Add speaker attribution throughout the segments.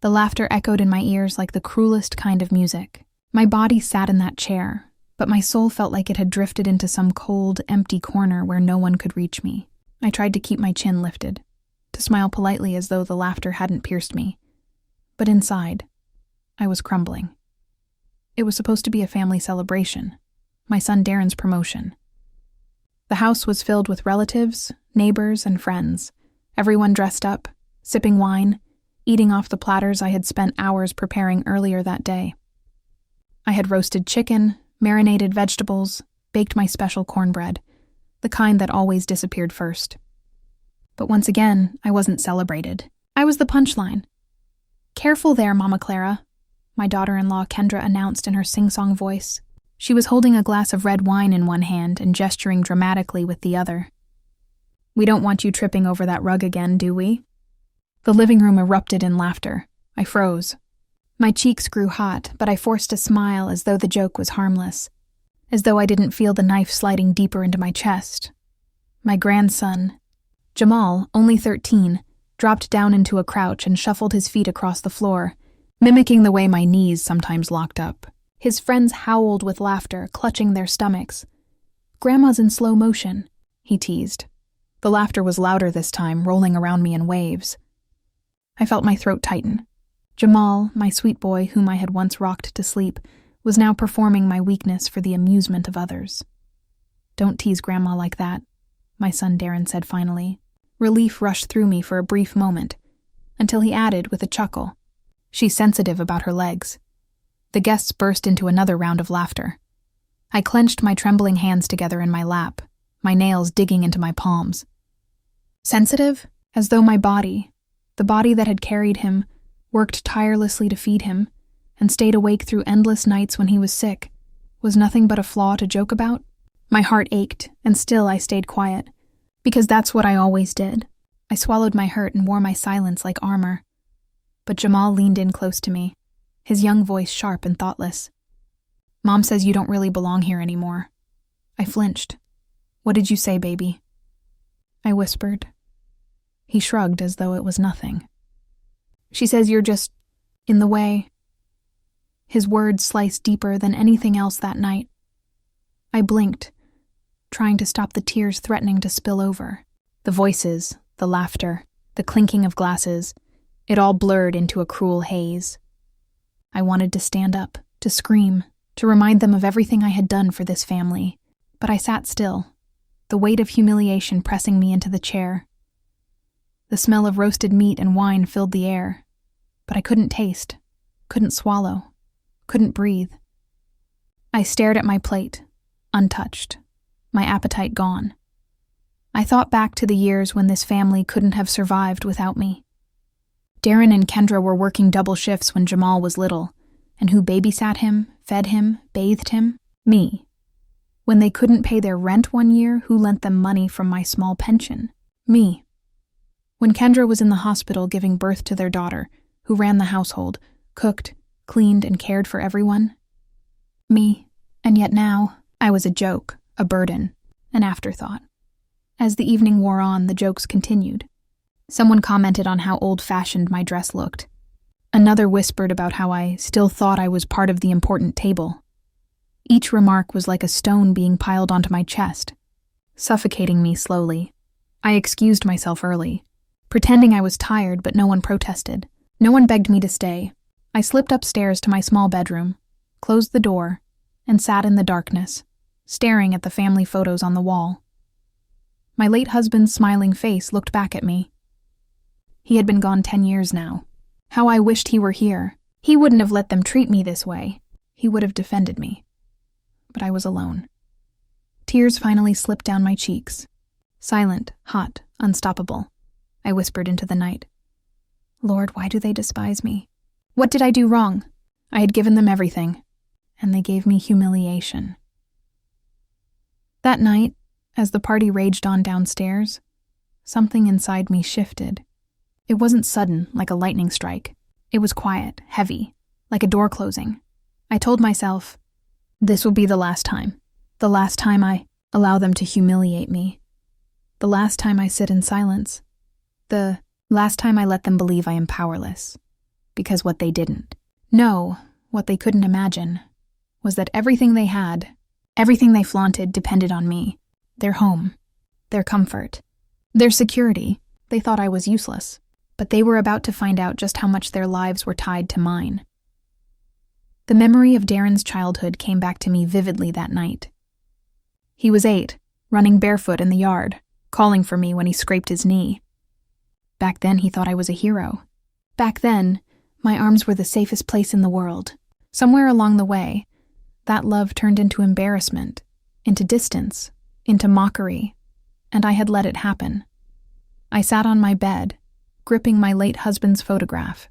Speaker 1: The laughter echoed in my ears like the cruelest kind of music. My body sat in that chair, but my soul felt like it had drifted into some cold, empty corner where no one could reach me. I tried to keep my chin lifted, to smile politely as though the laughter hadn't pierced me. But inside, I was crumbling. It was supposed to be a family celebration, my son Darren's promotion. The house was filled with relatives, neighbors, and friends, everyone dressed up, sipping wine, eating off the platters I had spent hours preparing earlier that day. I had roasted chicken, marinated vegetables, baked my special cornbread, the kind that always disappeared first. But once again, I wasn't celebrated. I was the punchline. "Careful there, Mama Clara," my daughter-in-law Kendra announced in her sing-song voice. She was holding a glass of red wine in one hand and gesturing dramatically with the other. "We don't want you tripping over that rug again, do we?" The living room erupted in laughter. I froze. My cheeks grew hot, but I forced a smile as though the joke was harmless, as though I didn't feel the knife sliding deeper into my chest. My grandson, Jamal, only 13, dropped down into a crouch and shuffled his feet across the floor, mimicking the way my knees sometimes locked up. His friends howled with laughter, clutching their stomachs. "Grandma's in slow motion," he teased. The laughter was louder this time, rolling around me in waves. I felt my throat tighten. Jamal, my sweet boy whom I had once rocked to sleep, was now performing my weakness for the amusement of others. "Don't tease Grandma like that," my son Darren said finally. Relief rushed through me for a brief moment, until he added with a chuckle, "She's sensitive about her legs." The guests burst into another round of laughter. I clenched my trembling hands together in my lap, my nails digging into my palms. Sensitive? As though my body, the body that had carried him, worked tirelessly to feed him, and stayed awake through endless nights when he was sick, was nothing but a flaw to joke about? My heart ached, and still I stayed quiet, because that's what I always did. I swallowed my hurt and wore my silence like armor. But Jamal leaned in close to me, his young voice sharp and thoughtless. "Mom says you don't really belong here anymore." I flinched. "What did you say, baby?" I whispered. He shrugged as though it was nothing. "She says you're just in the way." His words sliced deeper than anything else that night. I blinked, trying to stop the tears threatening to spill over. The voices, the laughter, the clinking of glasses, it all blurred into a cruel haze. I wanted to stand up, to scream, to remind them of everything I had done for this family, but I sat still, the weight of humiliation pressing me into the chair. The smell of roasted meat and wine filled the air, but I couldn't taste, couldn't swallow, couldn't breathe. I stared at my plate, untouched, my appetite gone. I thought back to the years when this family couldn't have survived without me. Darren and Kendra were working double shifts when Jamal was little, and who babysat him, fed him, bathed him? Me. When they couldn't pay their rent one year, who lent them money from my small pension? Me. When Kendra was in the hospital giving birth to their daughter, who ran the household, cooked, cleaned, and cared for everyone? Me. And yet now, I was a joke, a burden, an afterthought. As the evening wore on, the jokes continued. Someone commented on how old-fashioned my dress looked. Another whispered about how I still thought I was part of the important table. Each remark was like a stone being piled onto my chest, suffocating me slowly. I excused myself early, pretending I was tired, but no one protested. No one begged me to stay. I slipped upstairs to my small bedroom, closed the door, and sat in the darkness, staring at the family photos on the wall. My late husband's smiling face looked back at me. He had been gone 10 years now. How I wished he were here. He wouldn't have let them treat me this way. He would have defended me. But I was alone. Tears finally slipped down my cheeks. Silent, hot, unstoppable. I whispered into the night. Lord, why do they despise me? What did I do wrong? I had given them everything, and they gave me humiliation. That night, as the party raged on downstairs, something inside me shifted. It wasn't sudden, like a lightning strike. It was quiet, heavy, like a door closing. I told myself, this will be the last time. The last time I allow them to humiliate me. The last time I sit in silence. The last time I let them believe I am powerless. because what they didn't know, what they couldn't imagine, was that everything they had, everything they flaunted depended on me. Their home, their comfort, their security. They thought I was useless, but they were about to find out just how much their lives were tied to mine. The memory of Darren's childhood came back to me vividly that night. He was 8, running barefoot in the yard, calling for me when he scraped his knee. Back then, he thought I was a hero. Back then, my arms were the safest place in the world. Somewhere along the way, that love turned into embarrassment, into distance, into mockery, and I had let it happen. I sat on my bed, gripping my late husband's photograph.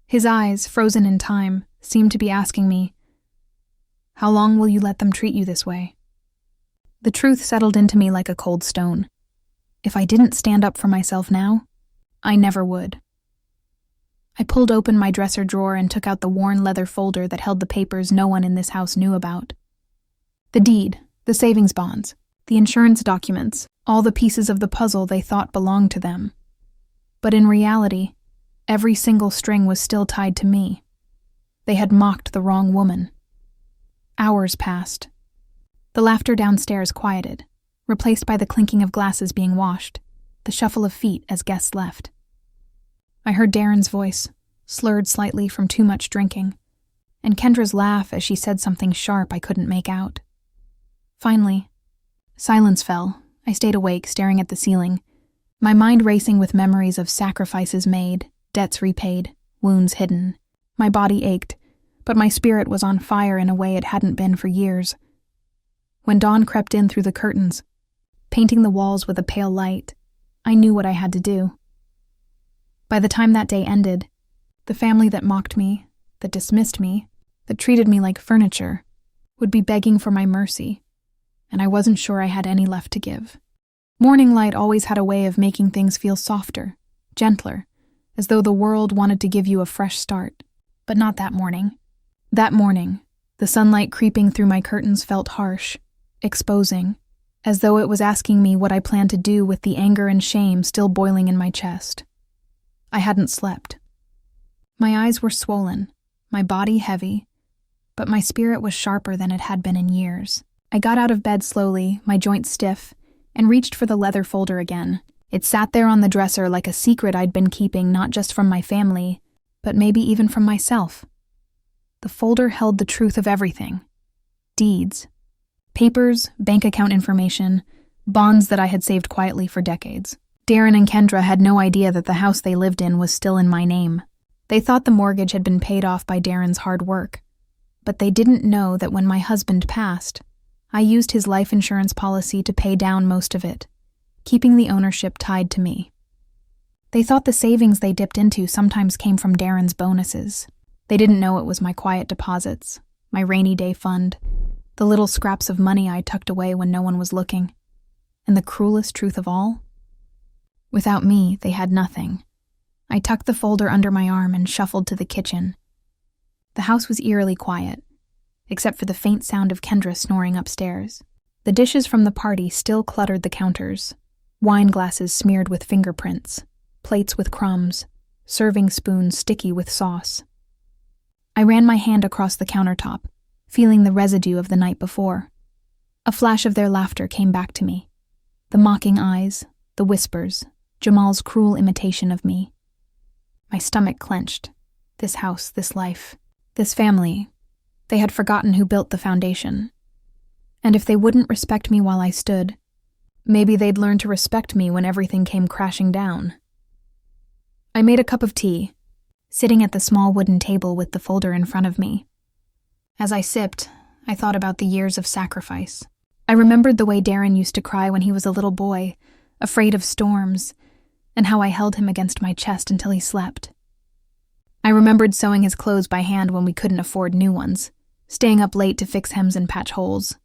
Speaker 1: His eyes, frozen in time, seemed to be asking me, "How long will you let them treat you this way?" The truth settled into me like a cold stone. If I didn't stand up for myself now, I never would. I pulled open my dresser drawer and took out the worn leather folder that held the papers no one in this house knew about. The deed, the savings bonds, the insurance documents, all the pieces of the puzzle they thought belonged to them. But in reality, every single string was still tied to me. They had mocked the wrong woman. Hours passed. The laughter downstairs quieted, replaced by the clinking of glasses being washed, the shuffle of feet as guests left. I heard Darren's voice, slurred slightly from too much drinking, and Kendra's laugh as she said something sharp I couldn't make out. Finally, silence fell. I stayed awake, staring at the ceiling, my mind racing with memories of sacrifices made, debts repaid, wounds hidden. My body ached, but my spirit was on fire in a way it hadn't been for years. When dawn crept in through the curtains, painting the walls with a pale light, I knew what I had to do. By the time that day ended, the family that mocked me, that dismissed me, that treated me like furniture, would be begging for my mercy, and I wasn't sure I had any left to give. Morning light always had a way of making things feel softer, gentler, as though the world wanted to give you a fresh start. But not that morning. That morning, the sunlight creeping through my curtains felt harsh, exposing, as though it was asking me what I planned to do with the anger and shame still boiling in my chest. I hadn't slept. My eyes were swollen, my body heavy, but my spirit was sharper than it had been in years. I got out of bed slowly, my joints stiff, and reached for the leather folder again. It sat there on the dresser like a secret I'd been keeping not just from my family, but maybe even from myself. The folder held the truth of everything. Deeds. Papers, bank account information, bonds that I had saved quietly for decades. Darren and Kendra had no idea that the house they lived in was still in my name. They thought the mortgage had been paid off by Darren's hard work. But they didn't know that when my husband passed, I used his life insurance policy to pay down most of it, keeping the ownership tied to me. They thought the savings they dipped into sometimes came from Darren's bonuses. They didn't know it was my quiet deposits, my rainy day fund, the little scraps of money I tucked away when no one was looking. And the cruelest truth of all? Without me, they had nothing. I tucked the folder under my arm and shuffled to the kitchen. The house was eerily quiet, except for the faint sound of Kendra snoring upstairs. The dishes from the party still cluttered the counters, wine glasses smeared with fingerprints, plates with crumbs, serving spoons sticky with sauce. I ran my hand across the countertop, feeling the residue of the night before. A flash of their laughter came back to me. The mocking eyes, the whispers, Jamal's cruel imitation of me. My stomach clenched. This house, this life, this family. They had forgotten who built the foundation. And if they wouldn't respect me while I stood, maybe they'd learn to respect me when everything came crashing down. I made a cup of tea, sitting at the small wooden table with the folder in front of me. As I sipped, I thought about the years of sacrifice. I remembered the way Darren used to cry when he was a little boy, afraid of storms, and how I held him against my chest until he slept. I remembered sewing his clothes by hand when we couldn't afford new ones, staying up late to fix hems and patch holes.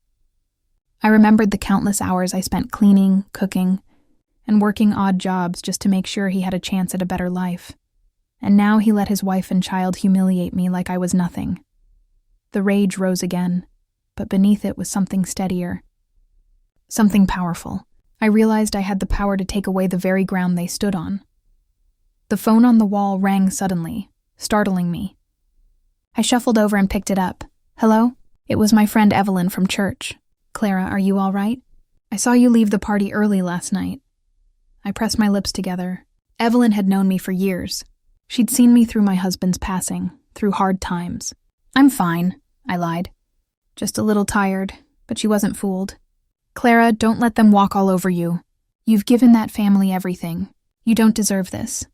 Speaker 1: I remembered the countless hours I spent cleaning, cooking, and working odd jobs just to make sure he had a chance at a better life. And now he let his wife and child humiliate me like I was nothing. The rage rose again, but beneath it was something steadier. Something powerful. I realized I had the power to take away the very ground they stood on. The phone on the wall rang suddenly, startling me. I shuffled over and picked it up. Hello? It was my friend Evelyn from church. Clara, are you all right? I saw you leave the party early last night. I pressed my lips together. Evelyn had known me for years. She'd seen me through my husband's passing, through hard times. I'm fine, I lied. Just a little tired, but she wasn't fooled. Clara, don't let them walk all over you. You've given that family everything. You don't deserve this.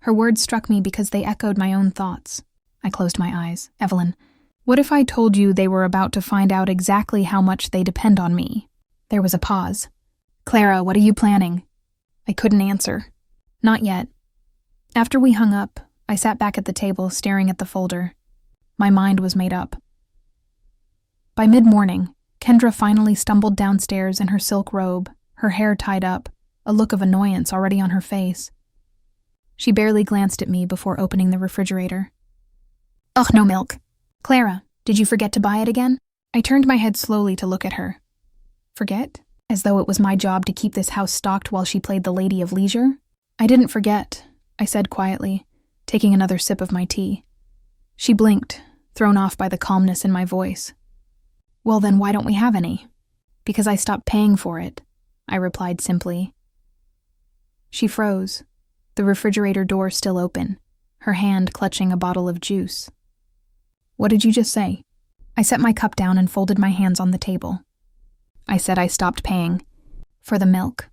Speaker 1: Her words struck me because they echoed my own thoughts. I closed my eyes. Evelyn, what if I told you they were about to find out exactly how much they depend on me? There was a pause. Clara, what are you planning? I couldn't answer. Not yet. After we hung up, I sat back at the table staring at the folder. My mind was made up. By mid-morning, Kendra finally stumbled downstairs in her silk robe, her hair tied up, a look of annoyance already on her face. She barely glanced at me before opening the refrigerator. Ugh, no milk. Clara, did you forget to buy it again? I turned my head slowly to look at her. Forget? As though it was my job to keep this house stocked while she played the lady of leisure? I didn't forget, I said quietly, taking another sip of my tea. She blinked, thrown off by the calmness in my voice. Well, then why don't we have any? Because I stopped paying for it, I replied simply. She froze, the refrigerator door still open, her hand clutching a bottle of juice. What did you just say? I set my cup down and folded my hands on the table. I said I stopped paying. For the milk.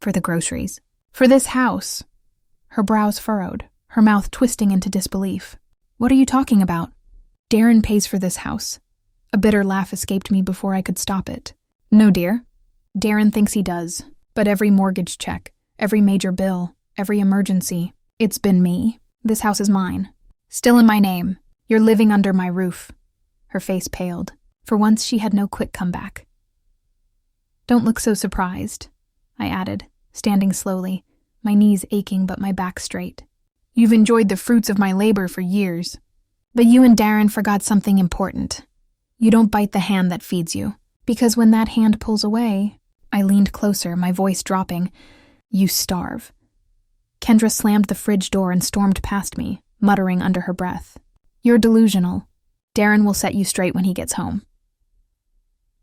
Speaker 1: For the groceries. For this house. Her brows furrowed, her mouth twisting into disbelief. What are you talking about? Darren pays for this house. A bitter laugh escaped me before I could stop it. No, dear. Darren thinks he does, but every mortgage check, every major bill, every emergency, it's been me. This house is mine. Still in my name. You're living under my roof. Her face paled. For once, she had no quick comeback. Don't look so surprised, I added, standing slowly, my knees aching but my back straight. You've enjoyed the fruits of my labor for years. But you and Darren forgot something important. You don't bite the hand that feeds you, because when that hand pulls away, I leaned closer, my voice dropping, you starve. Kendra slammed the fridge door and stormed past me, muttering under her breath. You're delusional. Darren will set you straight when he gets home.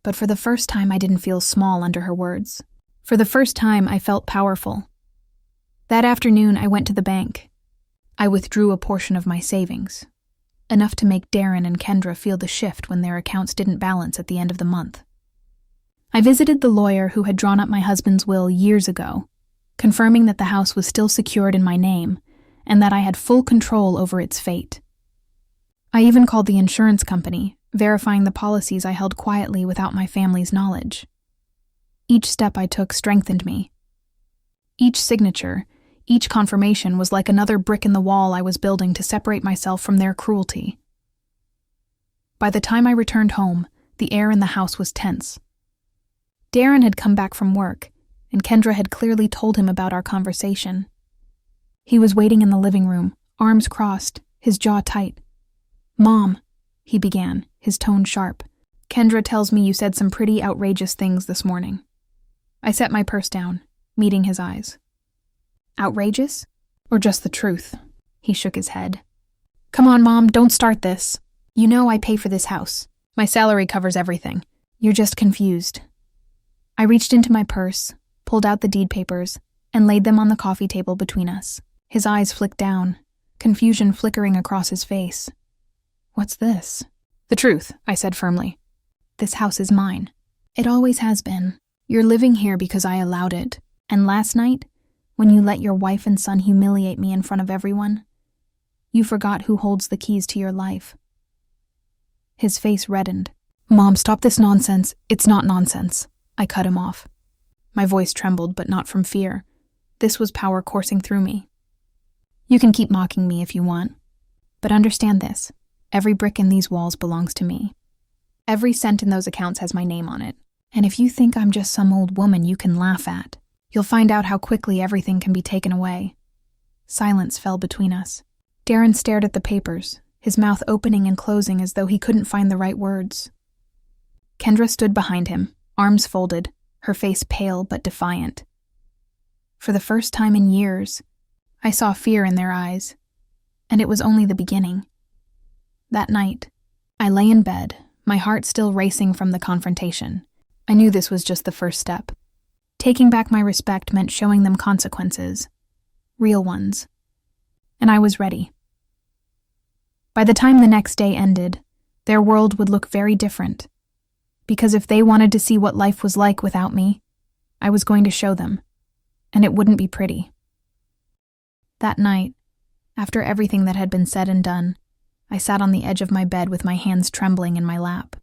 Speaker 1: But for the first time, I didn't feel small under her words. For the first time, I felt powerful. That afternoon, I went to the bank. I withdrew a portion of my savings, enough to make Darren and Kendra feel the shift when their accounts didn't balance at the end of the month. I visited the lawyer who had drawn up my husband's will years ago, confirming that the house was still secured in my name and that I had full control over its fate. I even called the insurance company, verifying the policies I held quietly without my family's knowledge. Each step I took strengthened me. Each signature, each confirmation was like another brick in the wall I was building to separate myself from their cruelty. By the time I returned home, the air in the house was tense. Darren had come back from work, and Kendra had clearly told him about our conversation. He was waiting in the living room, arms crossed, his jaw tight. Mom, he began, his tone sharp. Kendra tells me you said some pretty outrageous things this morning. I set my purse down, meeting his eyes. Outrageous? Or just the truth? He shook his head. Come on, Mom, don't start this. You know I pay for this house. My salary covers everything. You're just confused. I reached into my purse, pulled out the deed papers, and laid them on the coffee table between us. His eyes flicked down, confusion flickering across his face. What's this? The truth, I said firmly. This house is mine. It always has been. You're living here because I allowed it. And last night, when you let your wife and son humiliate me in front of everyone, you forgot who holds the keys to your life. His face reddened. Mom, stop this nonsense. It's not nonsense. I cut him off. My voice trembled, but not from fear. This was power coursing through me. You can keep mocking me if you want. But understand this. Every brick in these walls belongs to me. Every cent in those accounts has my name on it. And if you think I'm just some old woman you can laugh at, you'll find out how quickly everything can be taken away. Silence fell between us. Darren stared at the papers, his mouth opening and closing as though he couldn't find the right words. Kendra stood behind him, arms folded, her face pale but defiant. For the first time in years, I saw fear in their eyes. And it was only the beginning. That night, I lay in bed, my heart still racing from the confrontation. I knew this was just the first step. Taking back my respect meant showing them consequences. Real ones. And I was ready. By the time the next day ended, their world would look very different. Because if they wanted to see what life was like without me, I was going to show them. And it wouldn't be pretty. That night, after everything that had been said and done, I sat on the edge of my bed with my hands trembling in my lap.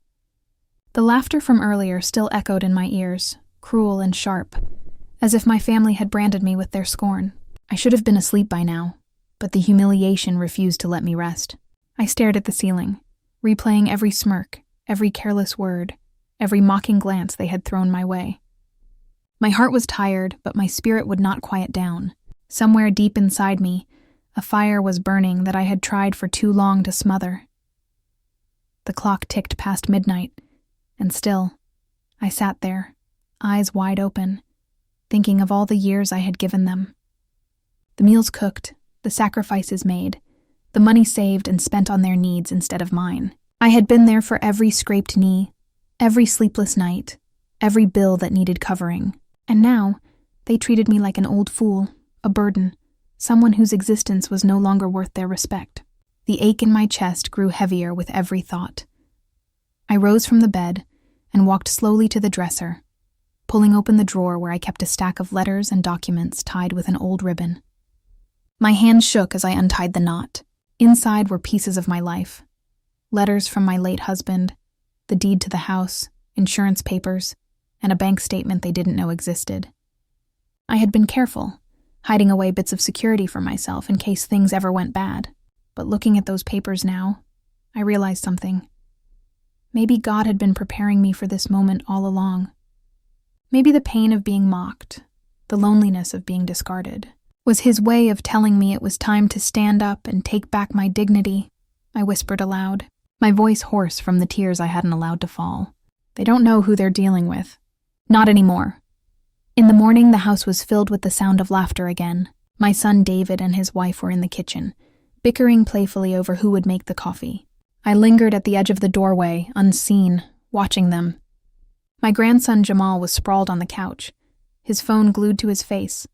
Speaker 1: The laughter from earlier still echoed in my ears, cruel and sharp, as if my family had branded me with their scorn. I should have been asleep by now, but the humiliation refused to let me rest. I stared at the ceiling, replaying every smirk, every careless word, every mocking glance they had thrown my way. My heart was tired, but my spirit would not quiet down. Somewhere deep inside me, a fire was burning that I had tried for too long to smother. The clock ticked past midnight, and still, I sat there, eyes wide open, thinking of all the years I had given them. The meals cooked, the sacrifices made, the money saved and spent on their needs instead of mine. I had been there for every scraped knee, every sleepless night, every bill that needed covering. And now, they treated me like an old fool, a burden, someone whose existence was no longer worth their respect. The ache in my chest grew heavier with every thought. I rose from the bed and walked slowly to the dresser, pulling open the drawer where I kept a stack of letters and documents tied with an old ribbon. My hands shook as I untied the knot. Inside were pieces of my life. Letters from my late husband, the deed to the house, insurance papers, and a bank statement they didn't know existed. I had been careful, hiding away bits of security for myself in case things ever went bad. But looking at those papers now, I realized something. Maybe God had been preparing me for this moment all along. Maybe the pain of being mocked, the loneliness of being discarded, was His way of telling me it was time to stand up and take back my dignity. I whispered aloud, my voice hoarse from the tears I hadn't allowed to fall. They don't know who they're dealing with. Not anymore. In the morning, the house was filled with the sound of laughter again. My son David and his wife were in the kitchen, bickering playfully over who would make the coffee. I lingered at the edge of the doorway, unseen, watching them. My grandson Jamal was sprawled on the couch, his phone glued to his face,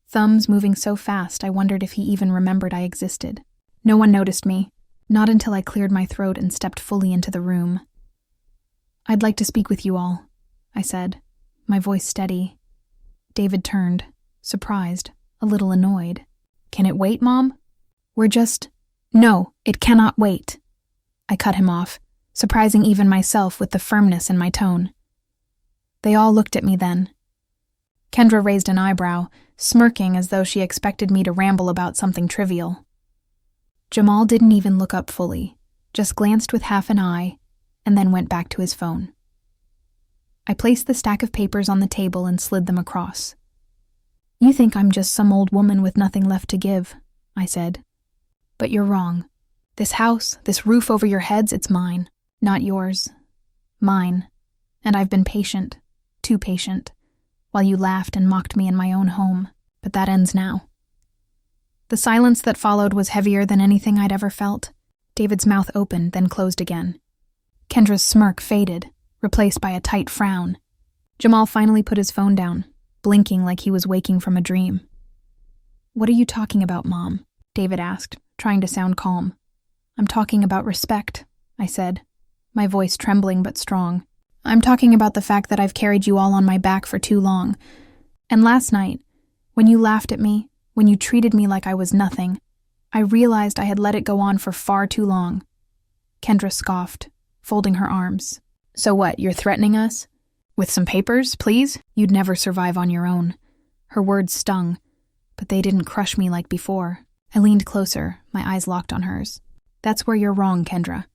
Speaker 1: thumbs moving so fast I wondered if he even remembered I existed. No one noticed me, not until I cleared my throat and stepped fully into the room. "I'd like to speak with you all," I said, my voice steady. David turned, surprised, a little annoyed. "Can it wait, Mom? No, it cannot wait." I cut him off, surprising even myself with the firmness in my tone. They all looked at me then. Kendra raised an eyebrow, smirking as though she expected me to ramble about something trivial. Jamal didn't even look up fully, just glanced with half an eye, and then went back to his phone. I placed the stack of papers on the table and slid them across. "You think I'm just some old woman with nothing left to give," I said. "But you're wrong. This house, this roof over your heads, it's mine, not yours. Mine. And I've been patient, too patient, while you laughed and mocked me in my own home, but that ends now." The silence that followed was heavier than anything I'd ever felt. David's mouth opened, then closed again. Kendra's smirk faded, replaced by a tight frown. Jamal finally put his phone down, blinking like he was waking from a dream. "What are you talking about, Mom?" David asked, trying to sound calm. "I'm talking about respect," I said, my voice trembling but strong. "I'm talking about the fact that I've carried you all on my back for too long. And last night, when you laughed at me, when you treated me like I was nothing, I realized I had let it go on for far too long." Kendra scoffed, folding her arms. "So what, you're threatening us? With some papers, please? You'd never survive on your own." Her words stung, but they didn't crush me like before. I leaned closer, my eyes locked on hers. "That's where you're wrong, Kendra.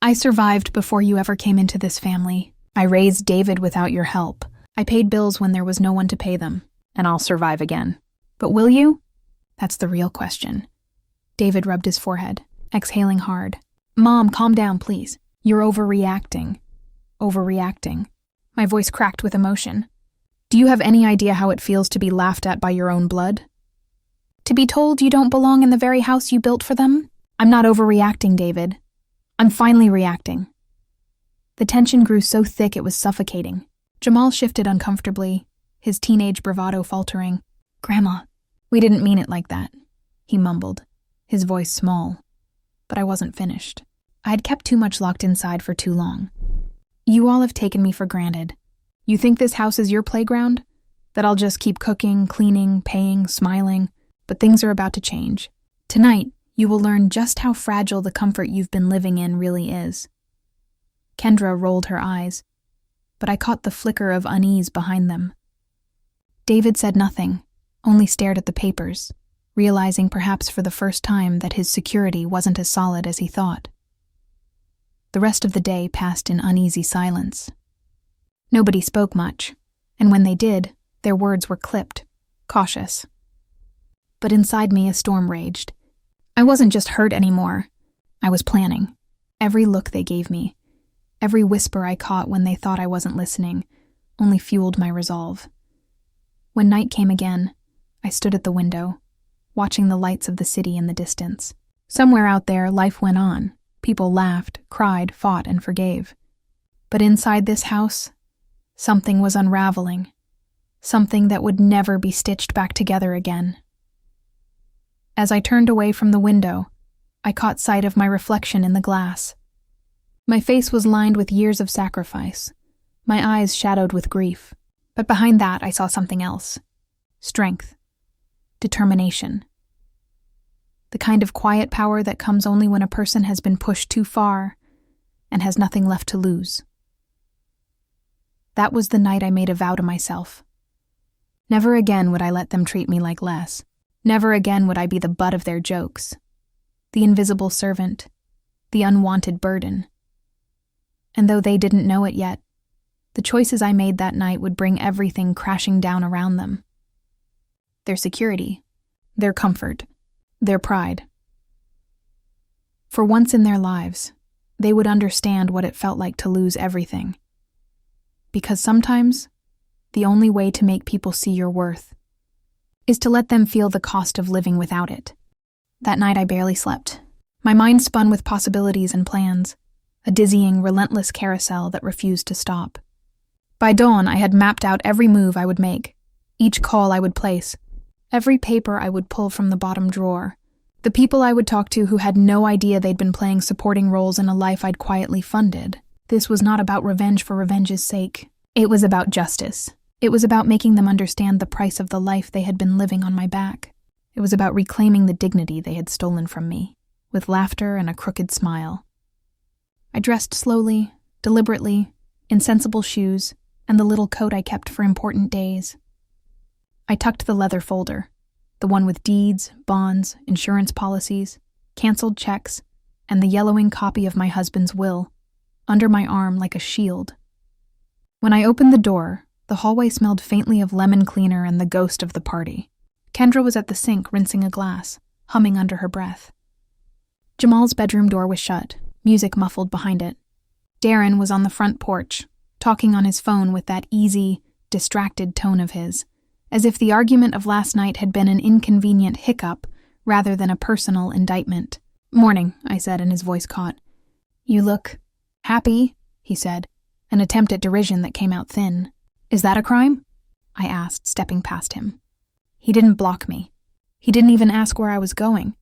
Speaker 1: I survived before you ever came into this family. I raised David without your help. I paid bills when there was no one to pay them, and I'll survive again. But will you? That's the real question." David rubbed his forehead, exhaling hard. "Mom, calm down, please. You're overreacting." Overreacting. My voice cracked with emotion. "Do you have any idea how it feels to be laughed at by your own blood? To be told you don't belong in the very house you built for them? I'm not overreacting, David. I'm finally reacting. The tension grew so thick it was suffocating. Jamal shifted uncomfortably, his teenage bravado faltering. Grandma, we didn't mean it like that, he mumbled, his voice small. But I wasn't finished. I had kept too much locked inside for too long. You all have taken me for granted. You think this house is your playground? That I'll just keep cooking, cleaning, paying, smiling? But things are about to change. Tonight, you will learn just how fragile the comfort you've been living in really is. Kendra rolled her eyes, but I caught the flicker of unease behind them. David said nothing, only stared at the papers, realizing perhaps for the first time that his security wasn't as solid as he thought. The rest of the day passed in uneasy silence. Nobody spoke much, and when they did, their words were clipped, cautious. But inside me a storm raged. I wasn't just hurt anymore. I was planning. Every look they gave me, every whisper I caught when they thought I wasn't listening, only fueled my resolve. When night came again, I stood at the window, watching the lights of the city in the distance. Somewhere out there, life went on. People laughed, cried, fought, and forgave. But inside this house, something was unraveling. Something that would never be stitched back together again. As I turned away from the window, I caught sight of my reflection in the glass. My face was lined with years of sacrifice, my eyes shadowed with grief, but behind that I saw something else. Strength. Determination. The kind of quiet power that comes only when a person has been pushed too far and has nothing left to lose. That was the night I made a vow to myself. Never again would I let them treat me like less. Never again would I be the butt of their jokes, the invisible servant, the unwanted burden. And though they didn't know it yet, the choices I made that night would bring everything crashing down around them. Their security, their comfort, their pride. For once in their lives, they would understand what it felt like to lose everything. Because sometimes, the only way to make people see your worth is to let them feel the cost of living without it. That night I barely slept. My mind spun with possibilities and plans, a dizzying, relentless carousel that refused to stop. By dawn, I had mapped out every move I would make, each call I would place, every paper I would pull from the bottom drawer, the people I would talk to who had no idea they'd been playing supporting roles in a life I'd quietly funded. This was not about revenge for revenge's sake. It was about justice. It was about making them understand the price of the life they had been living on my back. It was about reclaiming the dignity they had stolen from me, with laughter and a crooked smile. I dressed slowly, deliberately, in sensible shoes, and the little coat I kept for important days. I tucked the leather folder, the one with deeds, bonds, insurance policies, canceled checks, and the yellowing copy of my husband's will, under my arm like a shield. When I opened the door, the hallway smelled faintly of lemon cleaner and the ghost of the party. Kendra was at the sink rinsing a glass, humming under her breath. Jamal's bedroom door was shut, music muffled behind it. Darren was on the front porch, talking on his phone with that easy, distracted tone of his, as if the argument of last night had been an inconvenient hiccup rather than a personal indictment. "Morning," I said, and his voice caught. "You look happy," he said, an attempt at derision that came out thin. "Is that a crime?" I asked, stepping past him. He didn't block me. He didn't even ask where I was going.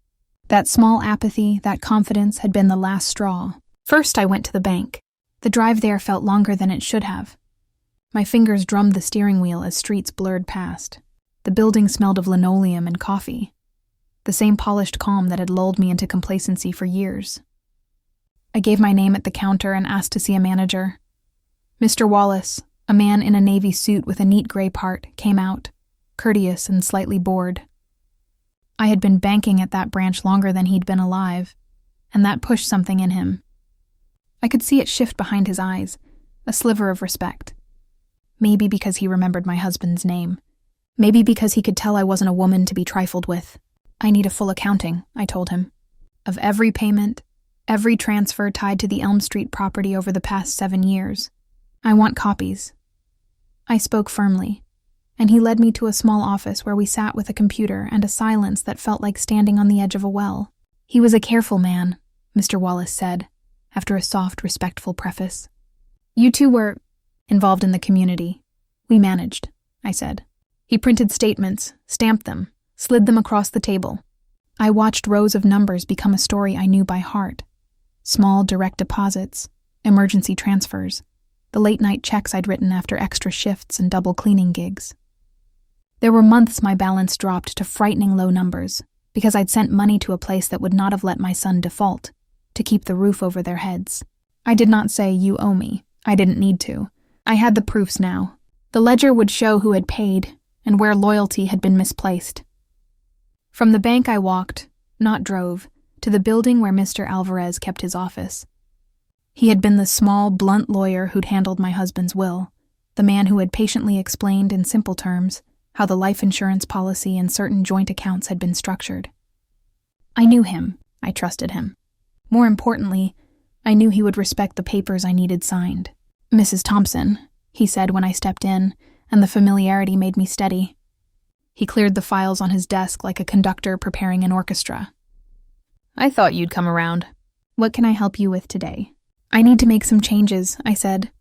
Speaker 1: That small apathy, that confidence had been the last straw. First, I went to the bank. The drive there felt longer than it should have. My fingers drummed the steering wheel as streets blurred past. The building smelled of linoleum and coffee, the same polished calm that had lulled me into complacency for years. I gave my name at the counter and asked to see a manager. Mr. Wallace, a man in a navy suit with a neat gray part, came out, courteous and slightly bored. I had been banking at that branch longer than he'd been alive, and that pushed something in him. I could see it shift behind his eyes, a sliver of respect. Maybe because he remembered my husband's name. Maybe because he could tell I wasn't a woman to be trifled with. "I need a full accounting," I told him, "of every payment, every transfer tied to the Elm Street property over the past 7 years. I want copies." I spoke firmly, and he led me to a small office where we sat with a computer and a silence that felt like standing on the edge of a well. "He was a careful man," Mr. Wallace said, after a soft, respectful preface. "You two were involved in the community. We managed," I said. He printed statements, stamped them, slid them across the table. I watched rows of numbers become a story I knew by heart. Small direct deposits, emergency transfers, the late-night checks I'd written after extra shifts and double cleaning gigs. There were months my balance dropped to frightening low numbers because I'd sent money to a place that would not have let my son default, to keep the roof over their heads. I did not say, "You owe me." I didn't need to. I had the proofs now. The ledger would show who had paid and where loyalty had been misplaced. From the bank I walked, not drove, to the building where Mr. Alvarez kept his office. He had been the small, blunt lawyer who'd handled my husband's will, the man who had patiently explained in simple terms how the life insurance policy and certain joint accounts had been structured. I knew him. I trusted him. More importantly, I knew he would respect the papers I needed signed. "Mrs. Thompson," he said when I stepped in, and the familiarity made me steady. He cleared the files on his desk like a conductor preparing an orchestra. "I thought you'd come around. What can I help you with today?" "I need to make some changes," I said.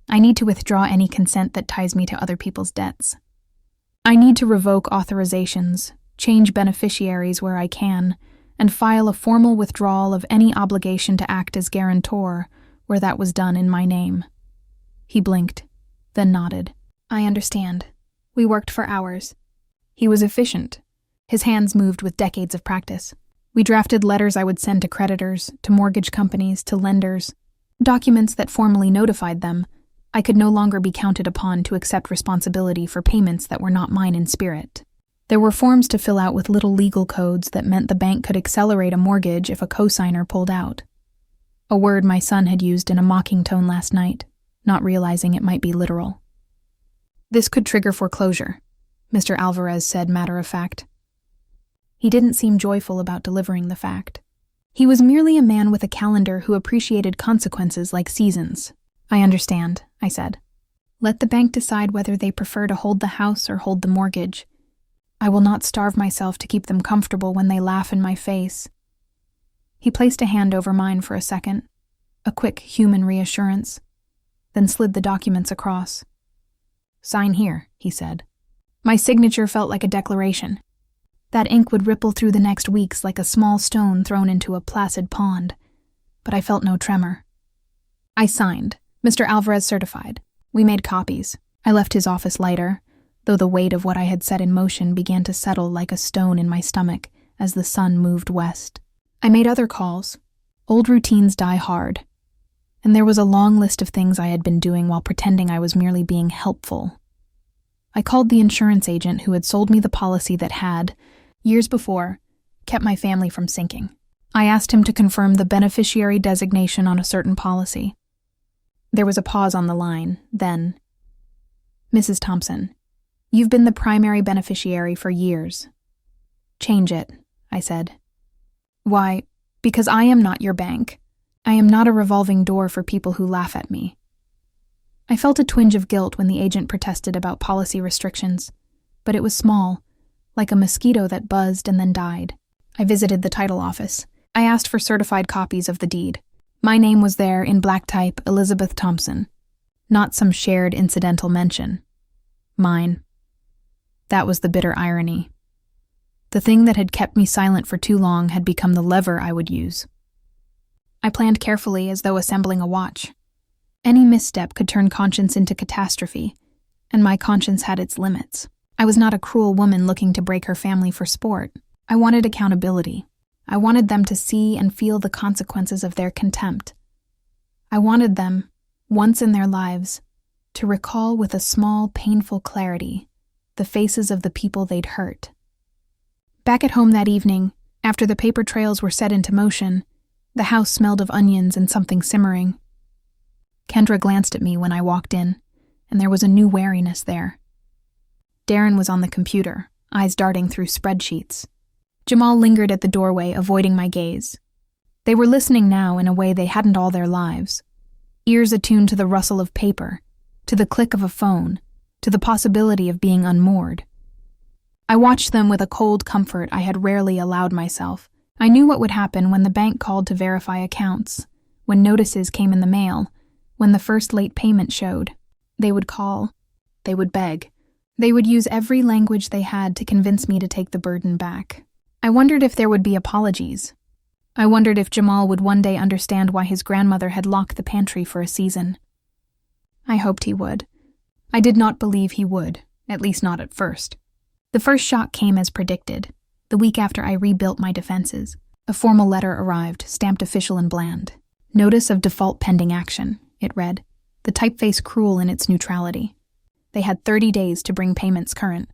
Speaker 1: "I need to withdraw any consent that ties me to other people's debts. I need to revoke authorizations, change beneficiaries where I can, and file a formal withdrawal of any obligation to act as guarantor where that was done in my name." He blinked, then nodded. "I understand." We worked for hours. He was efficient. His hands moved with decades of practice. We drafted letters I would send to creditors, to mortgage companies, to lenders, documents that formally notified them I could no longer be counted upon to accept responsibility for payments that were not mine in spirit. There were forms to fill out with little legal codes that meant the bank could accelerate a mortgage if a cosigner pulled out. A word my son had used in a mocking tone last night, not realizing it might be literal. "This could trigger foreclosure," Mr. Alvarez said matter of fact. He didn't seem joyful about delivering the fact. He was merely a man with a calendar who appreciated consequences like seasons. "I understand," I said. "Let the bank decide whether they prefer to hold the house or hold the mortgage. I will not starve myself to keep them comfortable when they laugh in my face." He placed a hand over mine for a second, a quick human reassurance, then slid the documents across. "Sign here," he said. My signature felt like a declaration. That ink would ripple through the next weeks like a small stone thrown into a placid pond, but I felt no tremor. I signed. Mr. Alvarez certified. We made copies. I left his office lighter, though the weight of what I had set in motion began to settle like a stone in my stomach as the sun moved west. I made other calls. Old routines die hard, and there was a long list of things I had been doing while pretending I was merely being helpful. I called the insurance agent who had sold me the policy that had, years before, kept my family from sinking. I asked him to confirm the beneficiary designation on a certain policy. There was a pause on the line, then, "Mrs. Thompson, you've been the primary beneficiary for years. Change it," I said. "Why, because I am not your bank. I am not a revolving door for people who laugh at me." I felt a twinge of guilt when the agent protested about policy restrictions, but it was small, like a mosquito that buzzed and then died. I visited the title office. I asked for certified copies of the deed. My name was there in black type, Elizabeth Thompson, not some shared incidental mention. Mine. That was the bitter irony. The thing that had kept me silent for too long had become the lever I would use. I planned carefully as though assembling a watch. Any misstep could turn conscience into catastrophe, and my conscience had its limits. I was not a cruel woman looking to break her family for sport. I wanted accountability. I wanted them to see and feel the consequences of their contempt. I wanted them, once in their lives, to recall with a small, painful clarity the faces of the people they'd hurt. Back at home that evening, after the paper trails were set into motion, the house smelled of onions and something simmering. Kendra glanced at me when I walked in, and there was a new wariness there. Darren was on the computer, eyes darting through spreadsheets. Jamal lingered at the doorway, avoiding my gaze. They were listening now in a way they hadn't all their lives. Ears attuned to the rustle of paper, to the click of a phone, to the possibility of being unmoored. I watched them with a cold comfort I had rarely allowed myself, I knew what would happen when the bank called to verify accounts, when notices came in the mail, when the first late payment showed. They would call. They would beg. They would use every language they had to convince me to take the burden back. I wondered if there would be apologies. I wondered if Jamal would one day understand why his grandmother had locked the pantry for a season. I hoped he would. I did not believe he would, at least not at first. The first shock came as predicted, the week after I rebuilt my defenses. A formal letter arrived, stamped official and bland. Notice of default pending action, it read, the typeface cruel in its neutrality. They had 30 days to bring payments current.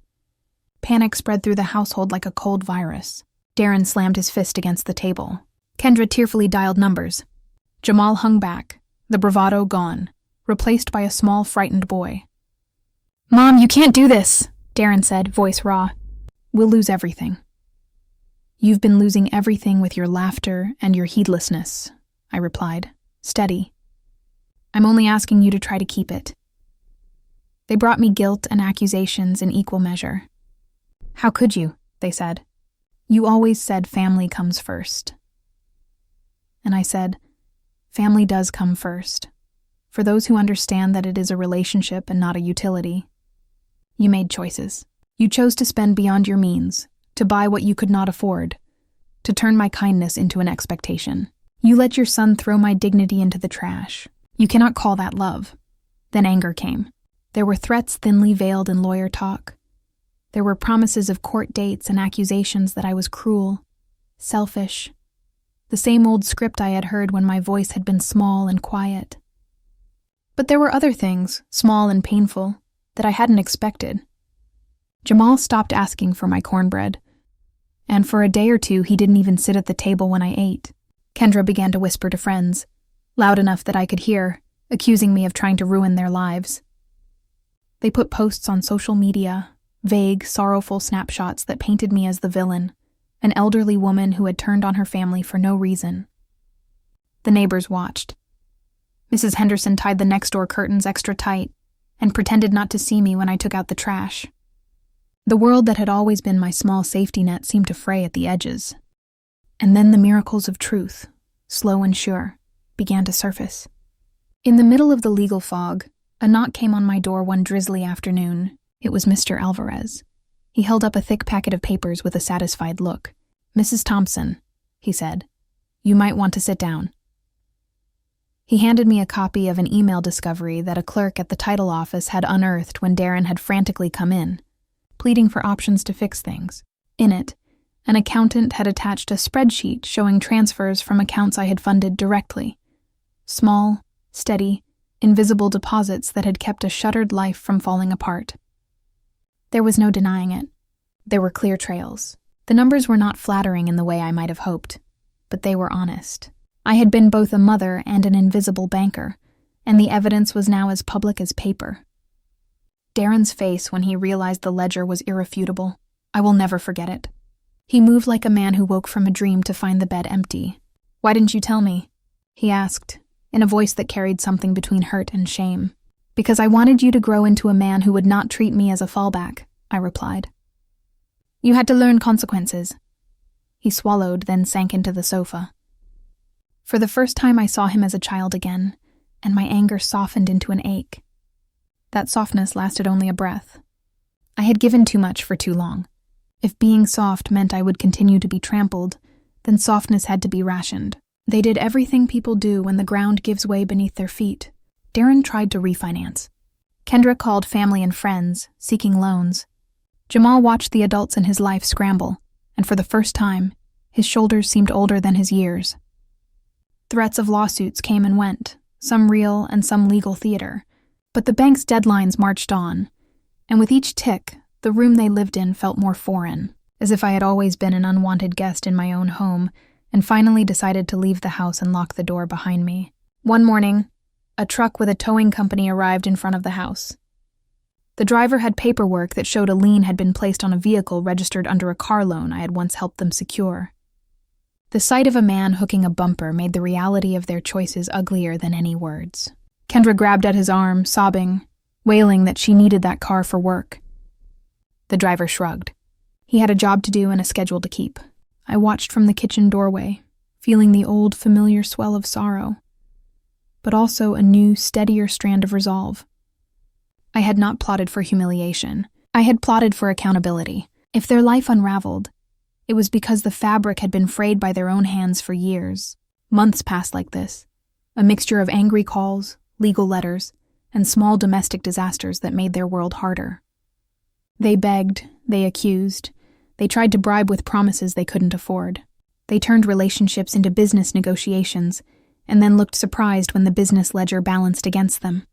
Speaker 1: Panic spread through the household like a cold virus. Darren slammed his fist against the table. Kendra tearfully dialed numbers. Jamal hung back, the bravado gone, replaced by a small, frightened boy. "Mom, you can't do this," Darren said, voice raw. "We'll lose everything." "You've been losing everything with your laughter and your heedlessness," I replied, steady. "I'm only asking you to try to keep it." They brought me guilt and accusations in equal measure. "How could you?" they said. "You always said family comes first." And I said, "Family does come first. For those who understand that it is a relationship and not a utility. You made choices. You chose to spend beyond your means, to buy what you could not afford, to turn my kindness into an expectation. You let your son throw my dignity into the trash. You cannot call that love." Then anger came. There were threats thinly veiled in lawyer talk. There were promises of court dates and accusations that I was cruel, selfish. The same old script I had heard when my voice had been small and quiet. But there were other things, small and painful, that I hadn't expected. Jamal stopped asking for my cornbread, and for a day or two he didn't even sit at the table when I ate. Kendra began to whisper to friends, loud enough that I could hear, accusing me of trying to ruin their lives. They put posts on social media, vague, sorrowful snapshots that painted me as the villain, an elderly woman who had turned on her family for no reason. The neighbors watched. Mrs. Henderson tied the next-door curtains extra tight and pretended not to see me when I took out the trash. The world that had always been my small safety net seemed to fray at the edges. And then the miracles of truth, slow and sure, began to surface. In the middle of the legal fog, a knock came on my door one drizzly afternoon. It was Mr. Alvarez. He held up a thick packet of papers with a satisfied look. "Mrs. Thompson," he said, "you might want to sit down." He handed me a copy of an email discovery that a clerk at the title office had unearthed when Darren had frantically come in, pleading for options to fix things. In it, an accountant had attached a spreadsheet showing transfers from accounts I had funded directly. Small, steady, invisible deposits that had kept a shuttered life from falling apart. There was no denying it. There were clear trails. The numbers were not flattering in the way I might have hoped, but they were honest. I had been both a mother and an invisible banker, and the evidence was now as public as paper. Darren's face when he realized the ledger was irrefutable. I will never forget it. He moved like a man who woke from a dream to find the bed empty. "Why didn't you tell me?" he asked, in a voice that carried something between hurt and shame. "Because I wanted you to grow into a man who would not treat me as a fallback," I replied. "You had to learn consequences." He swallowed, then sank into the sofa. For the first time I saw him as a child again, and my anger softened into an ache. That softness lasted only a breath. I had given too much for too long. If being soft meant I would continue to be trampled, then softness had to be rationed. They did everything people do when the ground gives way beneath their feet. Darren tried to refinance. Kendra called family and friends, seeking loans. Jamal watched the adults in his life scramble, and for the first time, his shoulders seemed older than his years. Threats of lawsuits came and went, some real and some legal theater, but the bank's deadlines marched on, and with each tick, the room they lived in felt more foreign, as if I had always been an unwanted guest in my own home, and finally decided to leave the house and lock the door behind me. One morning, a truck with a towing company arrived in front of the house. The driver had paperwork that showed a lien had been placed on a vehicle registered under a car loan I had once helped them secure. The sight of a man hooking a bumper made the reality of their choices uglier than any words. Kendra grabbed at his arm, sobbing, wailing that she needed that car for work. The driver shrugged. He had a job to do and a schedule to keep. I watched from the kitchen doorway, feeling the old, familiar swell of sorrow, but also a new, steadier strand of resolve. I had not plotted for humiliation. I had plotted for accountability. If their life unraveled, it was because the fabric had been frayed by their own hands for years. Months passed like this, a mixture of angry calls, legal letters, and small domestic disasters that made their world harder. They begged, they accused, they tried to bribe with promises they couldn't afford. They turned relationships into business negotiations, and then looked surprised when the business ledger balanced against them.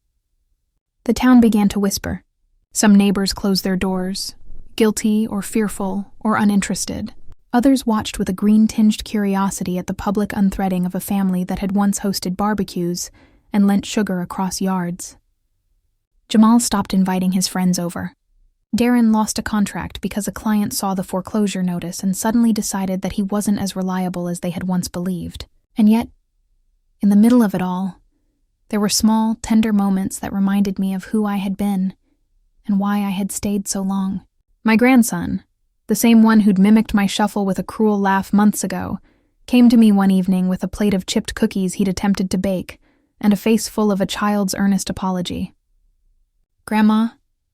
Speaker 1: The town began to whisper. Some neighbors closed their doors, guilty or fearful or uninterested. Others watched with a green-tinged curiosity at the public unthreading of a family that had once hosted barbecues and lent sugar across yards. Jamal stopped inviting his friends over. Darren lost a contract because a client saw the foreclosure notice and suddenly decided that he wasn't as reliable as they had once believed. And yet, in the middle of it all, there were small, tender moments that reminded me of who I had been and why I had stayed so long. My grandson, the same one who'd mimicked my shuffle with a cruel laugh months ago, came to me one evening with a plate of chipped cookies he'd attempted to bake and a face full of a child's earnest apology. "Grandma,"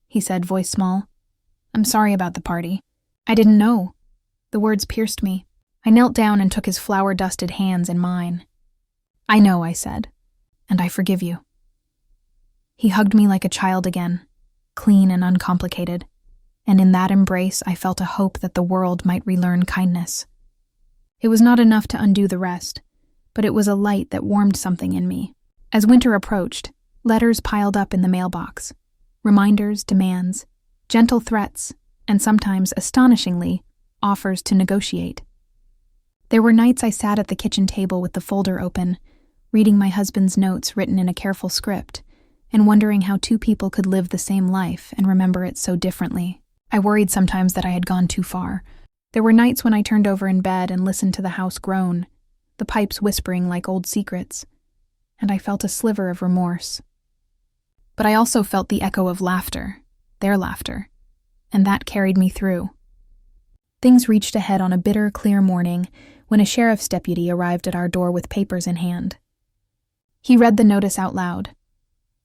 Speaker 1: he said, voice small, "I'm sorry about the party. I didn't know." The words pierced me. I knelt down and took his flour-dusted hands in mine. "I know," I said, "and I forgive you." He hugged me like a child again, clean and uncomplicated, and in that embrace I felt a hope that the world might relearn kindness. It was not enough to undo the rest, but it was a light that warmed something in me. As winter approached, letters piled up in the mailbox. Reminders, demands, gentle threats, and sometimes, astonishingly, offers to negotiate. There were nights I sat at the kitchen table with the folder open, reading my husband's notes written in a careful script, and wondering how two people could live the same life and remember it so differently. I worried sometimes that I had gone too far. There were nights when I turned over in bed and listened to the house groan, the pipes whispering like old secrets, and I felt a sliver of remorse. But I also felt the echo of laughter, their laughter, and that carried me through. Things reached a head on a bitter, clear morning when a sheriff's deputy arrived at our door with papers in hand. He read the notice out loud.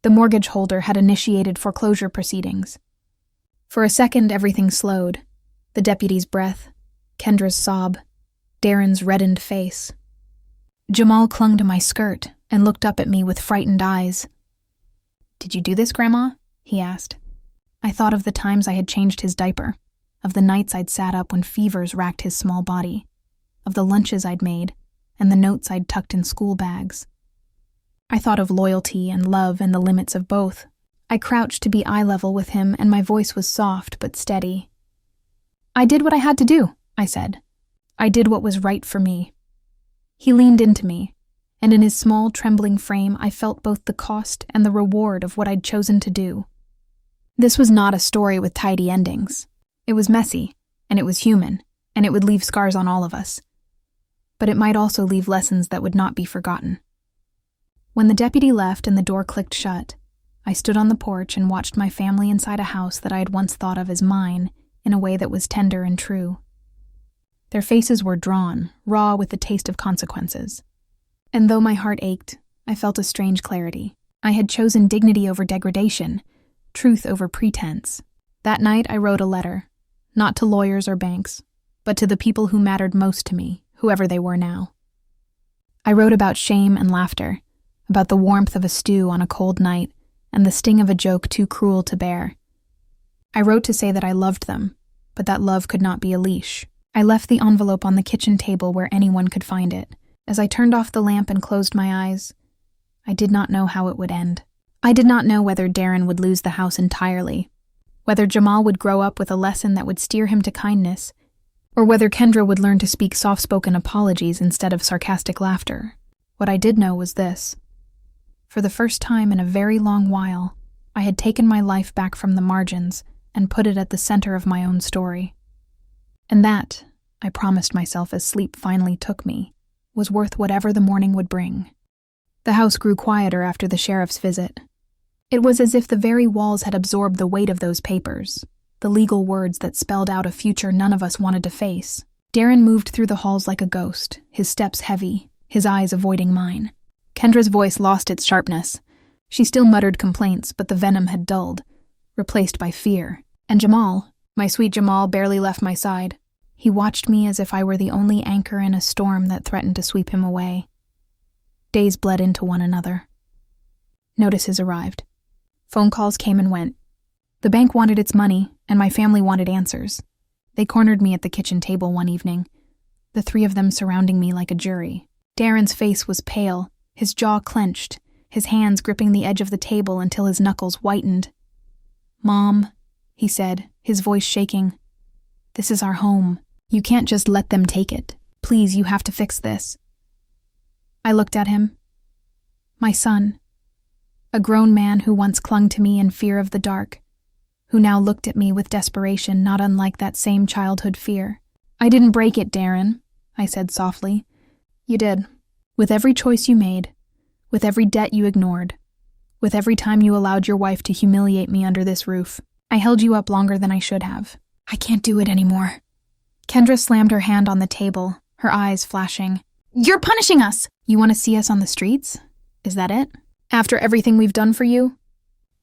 Speaker 1: The mortgage holder had initiated foreclosure proceedings. For a second, everything slowed. The deputy's breath, Kendra's sob, Darren's reddened face. Jamal clung to my skirt and looked up at me with frightened eyes. "Did you do this, Grandma?" he asked. I thought of the times I had changed his diaper, of the nights I'd sat up when fevers racked his small body, of the lunches I'd made, and the notes I'd tucked in school bags. I thought of loyalty and love and the limits of both. I crouched to be eye level with him, and my voice was soft but steady. "I did what I had to do," I said. "I did what was right for me." He leaned into me, and in his small, trembling frame I felt both the cost and the reward of what I'd chosen to do. This was not a story with tidy endings. It was messy, and it was human, and it would leave scars on all of us. But it might also leave lessons that would not be forgotten. When the deputy left and the door clicked shut, I stood on the porch and watched my family inside a house that I had once thought of as mine in a way that was tender and true. Their faces were drawn, raw with the taste of consequences. And though my heart ached, I felt a strange clarity. I had chosen dignity over degradation, truth over pretense. That night I wrote a letter, not to lawyers or banks, but to the people who mattered most to me, whoever they were now. I wrote about shame and laughter, about the warmth of a stew on a cold night, and the sting of a joke too cruel to bear. I wrote to say that I loved them, but that love could not be a leash. I left the envelope on the kitchen table where anyone could find it. As I turned off the lamp and closed my eyes, I did not know how it would end. I did not know whether Darren would lose the house entirely, whether Jamal would grow up with a lesson that would steer him to kindness, or whether Kendra would learn to speak soft-spoken apologies instead of sarcastic laughter. What I did know was this. For the first time in a very long while, I had taken my life back from the margins and put it at the center of my own story. And that, I promised myself as sleep finally took me, was worth whatever the morning would bring. The house grew quieter after the sheriff's visit. It was as if the very walls had absorbed the weight of those papers, the legal words that spelled out a future none of us wanted to face. Darren moved through the halls like a ghost, his steps heavy, his eyes avoiding mine. Kendra's voice lost its sharpness. She still muttered complaints, but the venom had dulled, replaced by fear. And Jamal, my sweet Jamal, barely left my side. He watched me as if I were the only anchor in a storm that threatened to sweep him away. Days bled into one another. Notices arrived. Phone calls came and went. The bank wanted its money, and my family wanted answers. They cornered me at the kitchen table one evening, the three of them surrounding me like a jury. Darren's face was pale, his jaw clenched, his hands gripping the edge of the table until his knuckles whitened. "Mom," he said, his voice shaking, "this is our home. You can't just let them take it. Please, you have to fix this." I looked at him. My son, a grown man who once clung to me in fear of the dark, who now looked at me with desperation not unlike that same childhood fear. "I didn't break it, Darren," I said softly. "You did. With every choice you made, with every debt you ignored, with every time you allowed your wife to humiliate me under this roof. I held you up longer than I should have. I can't do it anymore." Kendra slammed her hand on the table, her eyes flashing. "You're punishing us! You want to see us on the streets? Is that it? After everything we've done for you?"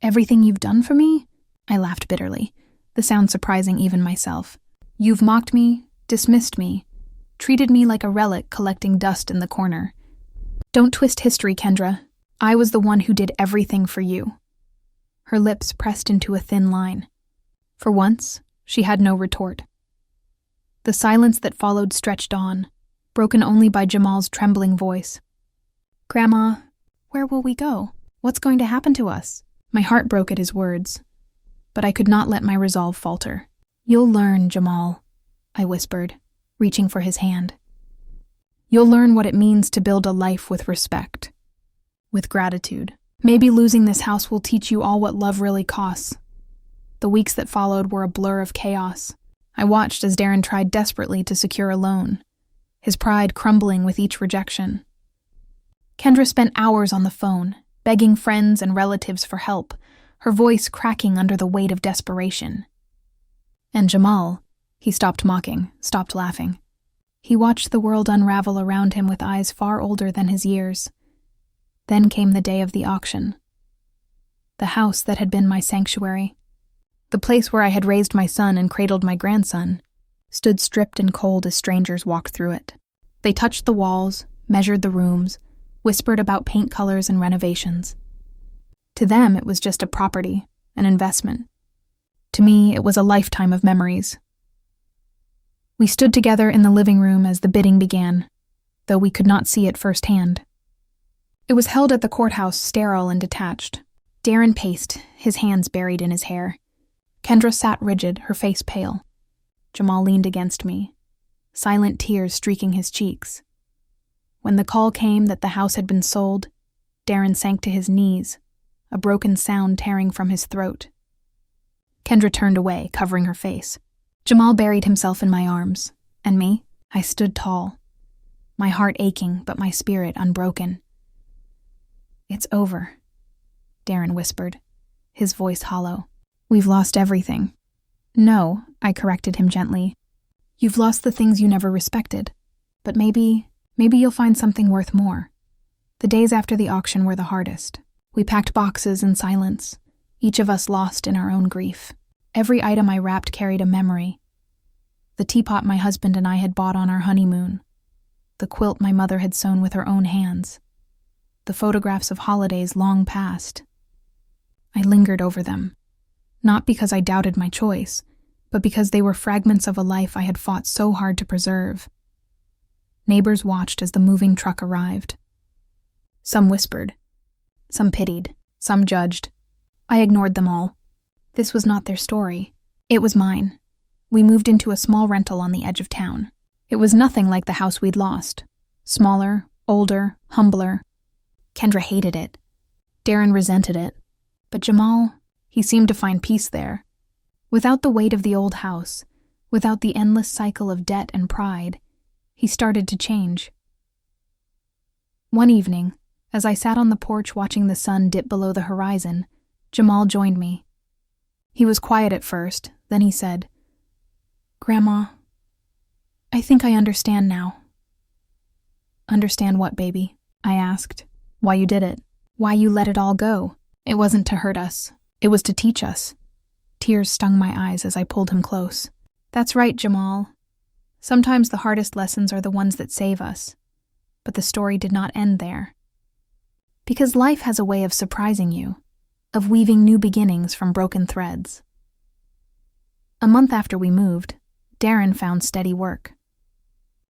Speaker 1: "Everything you've done for me?" I laughed bitterly, the sound surprising even myself. "You've mocked me, dismissed me, treated me like a relic collecting dust in the corner. Don't twist history, Kendra. I was the one who did everything for you." Her lips pressed into a thin line. For once, she had no retort. The silence that followed stretched on, broken only by Jamal's trembling voice. "Grandma, where will we go? What's going to happen to us?" My heart broke at his words, but I could not let my resolve falter. "You'll learn, Jamal," I whispered, reaching for his hand. "You'll learn what it means to build a life with respect, with gratitude. Maybe losing this house will teach you all what love really costs." The weeks that followed were a blur of chaos. I watched as Darren tried desperately to secure a loan, his pride crumbling with each rejection. Kendra spent hours on the phone, begging friends and relatives for help, her voice cracking under the weight of desperation. And Jamal, he stopped mocking, stopped laughing. He watched the world unravel around him with eyes far older than his years. Then came the day of the auction. The house that had been my sanctuary, the place where I had raised my son and cradled my grandson, stood stripped and cold as strangers walked through it. They touched the walls, measured the rooms, whispered about paint colors and renovations. To them, it was just a property, an investment. To me, it was a lifetime of memories. We stood together in the living room as the bidding began, though we could not see it firsthand. It was held at the courthouse, sterile and detached. Darren paced, his hands buried in his hair. Kendra sat rigid, her face pale. Jamal leaned against me, silent tears streaking his cheeks. When the call came that the house had been sold, Darren sank to his knees, a broken sound tearing from his throat. Kendra turned away, covering her face. Jamal buried himself in my arms, and me, I stood tall, my heart aching but my spirit unbroken. "It's over," Darren whispered, his voice hollow. "We've lost everything." "No," I corrected him gently. "You've lost the things you never respected, but maybe you'll find something worth more." The days after the auction were the hardest. We packed boxes in silence, each of us lost in our own grief. Every item I wrapped carried a memory. The teapot my husband and I had bought on our honeymoon, the quilt my mother had sewn with her own hands, the photographs of holidays long past. I lingered over them, not because I doubted my choice, but because they were fragments of a life I had fought so hard to preserve. Neighbors watched as the moving truck arrived. Some whispered, some pitied, some judged. I ignored them all. This was not their story. It was mine. We moved into a small rental on the edge of town. It was nothing like the house we'd lost. Smaller, older, humbler. Kendra hated it. Darren resented it. But Jamal, he seemed to find peace there. Without the weight of the old house, without the endless cycle of debt and pride, he started to change. One evening, as I sat on the porch watching the sun dip below the horizon, Jamal joined me. He was quiet at first, then he said, "Grandma, I think I understand now. Understand what, baby? I asked. Why you did it. Why you let it all go. It wasn't to hurt us. It was to teach us. Tears stung my eyes as I pulled him close. That's right, Jamal. Sometimes the hardest lessons are the ones that save us. But the story did not end there. Because life has a way of surprising you, of weaving new beginnings from broken threads. A month after we moved, Darren found steady work.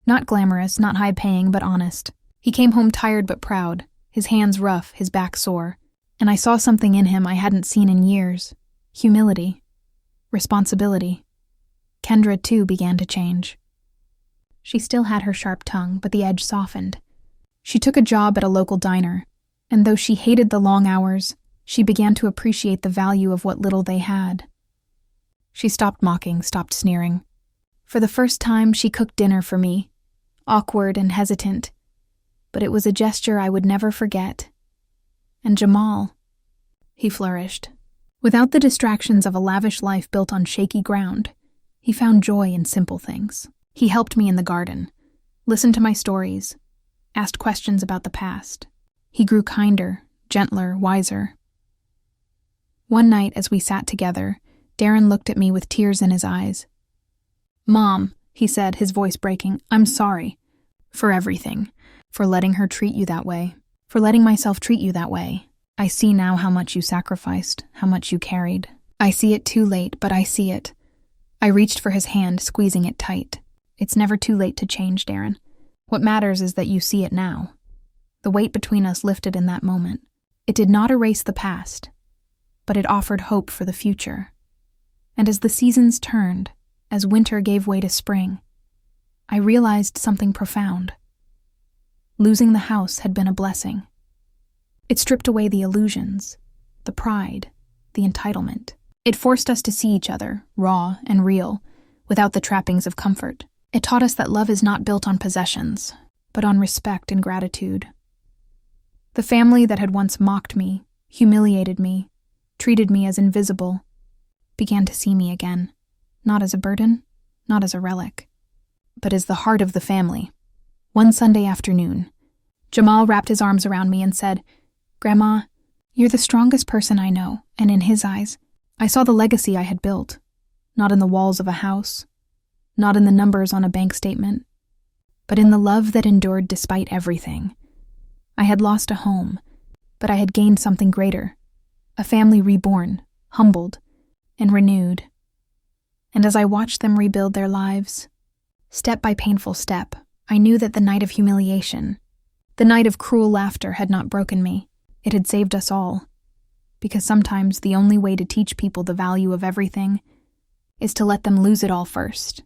Speaker 1: Not glamorous, not high-paying, but honest. He came home tired but proud, his hands rough, his back sore, and I saw something in him I hadn't seen in years. Humility. Responsibility. Kendra, too, began to change. She still had her sharp tongue, but the edge softened. She took a job at a local diner, and though she hated the long hours, she began to appreciate the value of what little they had. She stopped mocking, stopped sneering. For the first time, she cooked dinner for me, awkward and hesitant, but it was a gesture I would never forget. And Jamal, he flourished. Without the distractions of a lavish life built on shaky ground, he found joy in simple things. He helped me in the garden, listened to my stories, asked questions about the past. He grew kinder, gentler, wiser. One night as we sat together, Darren looked at me with tears in his eyes. Mom, he said, his voice breaking, I'm sorry. For everything. For letting her treat you that way. For letting myself treat you that way. I see now how much you sacrificed, how much you carried. I see it too late, but I see it. I reached for his hand, squeezing it tight. It's never too late to change, Darren. What matters is that you see it now. The weight between us lifted in that moment. It did not erase the past, but it offered hope for the future. And as the seasons turned, as winter gave way to spring, I realized something profound. Losing the house had been a blessing. It stripped away the illusions, the pride, the entitlement. It forced us to see each other, raw and real, without the trappings of comfort. It taught us that love is not built on possessions, but on respect and gratitude. The family that had once mocked me, humiliated me, treated me as invisible, began to see me again, not as a burden, not as a relic, but as the heart of the family. One Sunday afternoon, Jamal wrapped his arms around me and said, Grandma, you're the strongest person I know, and in his eyes, I saw the legacy I had built, not in the walls of a house, not in the numbers on a bank statement, but in the love that endured despite everything. I had lost a home, but I had gained something greater, a family reborn, humbled, and renewed. And as I watched them rebuild their lives, step by painful step, I knew that the night of humiliation, the night of cruel laughter had not broken me. It had saved us all. Because sometimes the only way to teach people the value of everything is to let them lose it all first.